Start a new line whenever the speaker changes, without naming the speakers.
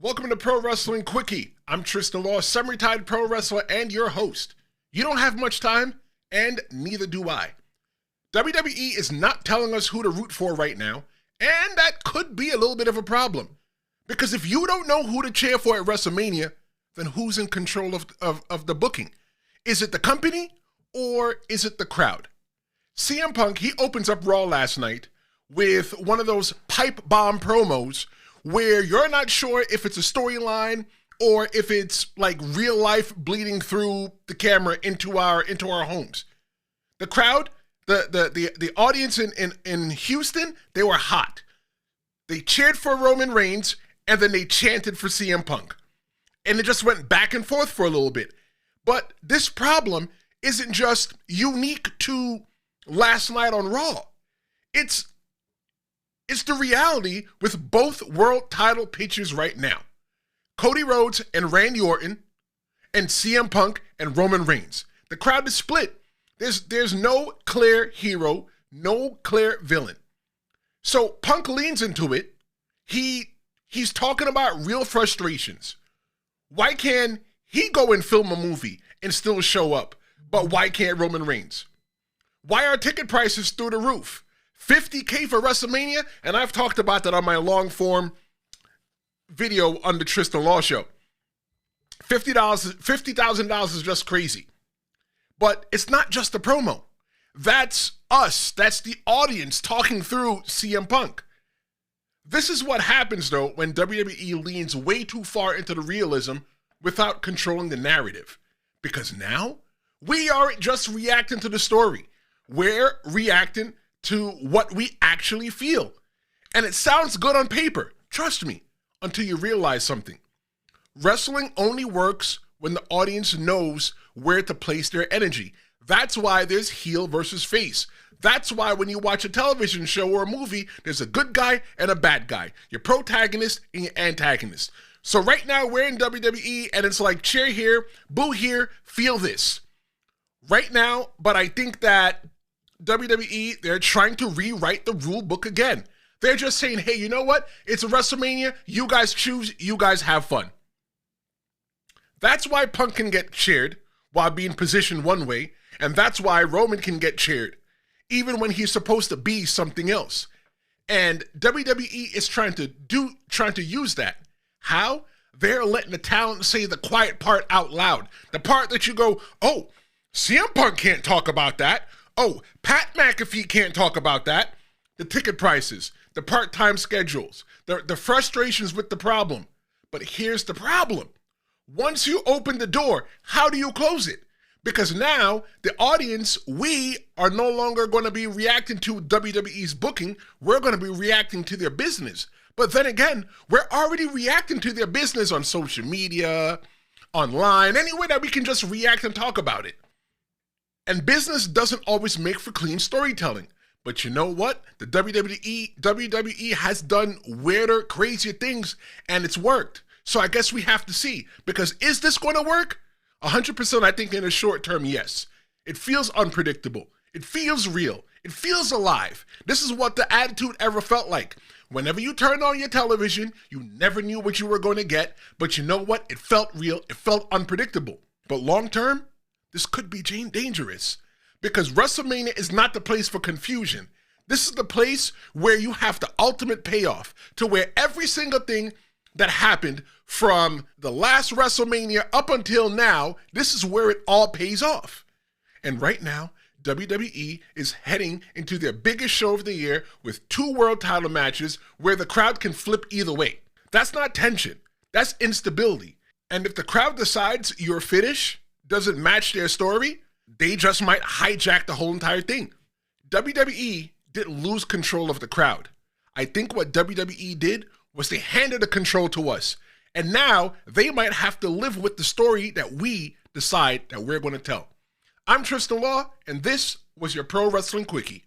Welcome to Pro Wrestling Quickie. I'm Tristen Law, semi-retired pro wrestler and your host. You don't have much time, and neither do I. WWE is not telling us who to root for right now, and that could be a little bit of a problem. Because if you don't know who to cheer for at WrestleMania, then who's in control of the booking? Is it the company, or is it the crowd? CM Punk, he opens up Raw last night with one of those pipe bomb promos where you're not sure if it's a storyline or if it's like real life bleeding through the camera into our homes. The crowd, the audience in Houston, they were hot. They cheered for Roman Reigns and then they chanted for CM Punk. And it just went back and forth for a little bit. But this problem isn't just unique to last night on Raw. It's the reality with both world title pictures right now. Cody Rhodes and Randy Orton, and CM Punk and Roman Reigns. The crowd is split. There's no clear hero, no clear villain. So Punk leans into it. He's talking about real frustrations. Why can't he go and film a movie and still show up, but why can't Roman Reigns? Why are ticket prices through the roof? $50K for WrestleMania, and I've talked about that on my long-form video on the Tristen Law Show. $50,000 is just crazy. But it's not just a promo. That's us. That's the audience talking through CM Punk. This is what happens, though, when WWE leans way too far into the realism without controlling the narrative. Because now, we aren't just reacting to the story. We're reacting to what we actually feel. And it sounds good on paper, trust me, until you realize something. Wrestling only works when the audience knows where to place their energy. That's why there's heel versus face. That's why when you watch a television show or a movie, there's a good guy and a bad guy. Your protagonist and your antagonist. So right now we're in WWE and it's like cheer here, boo here, feel this. Right now, but I think that WWE, they're trying to rewrite the rule book again. They're just saying, hey, you know what? It's a WrestleMania. You guys choose. You guys have fun. That's why Punk can get cheered while being positioned one way. And that's why Roman can get cheered, even when he's supposed to be something else. And WWE is trying to use that. How? They're letting the talent say the quiet part out loud. The part that you go, oh, CM Punk can't talk about that. Oh, Pat McAfee can't talk about that. The ticket prices, the part-time schedules, the frustrations with the problem. But here's the problem. Once you open the door, how do you close it? Because now the audience, we are no longer going to be reacting to WWE's booking. We're going to be reacting to their business. But then again, we're already reacting to their business on social media, online, anywhere that we can just react and talk about it. And business doesn't always make for clean storytelling. But you know what? The WWE has done weirder, crazier things, and it's worked. So I guess we have to see. Because is this going to work? 100% I think in the short term, yes. It feels unpredictable. It feels real. It feels alive. This is what the Attitude Era felt like. Whenever you turned on your television, you never knew what you were going to get. But you know what? It felt real. It felt unpredictable. But long term, this could be dangerous because WrestleMania is not the place for confusion. This is the place where you have the ultimate payoff to where every single thing that happened from the last WrestleMania up until now, this is where it all pays off. And right now, WWE is heading into their biggest show of the year with 2 world title matches where the crowd can flip either way. That's not tension. That's instability. And if the crowd decides your finish doesn't match their story, they just might hijack the whole entire thing. WWE didn't lose control of the crowd. I think what WWE did was they handed the control to us. And now they might have to live with the story that we decide that we're going to tell. I'm Tristen Law, and this was your Pro Wrestling Quickie.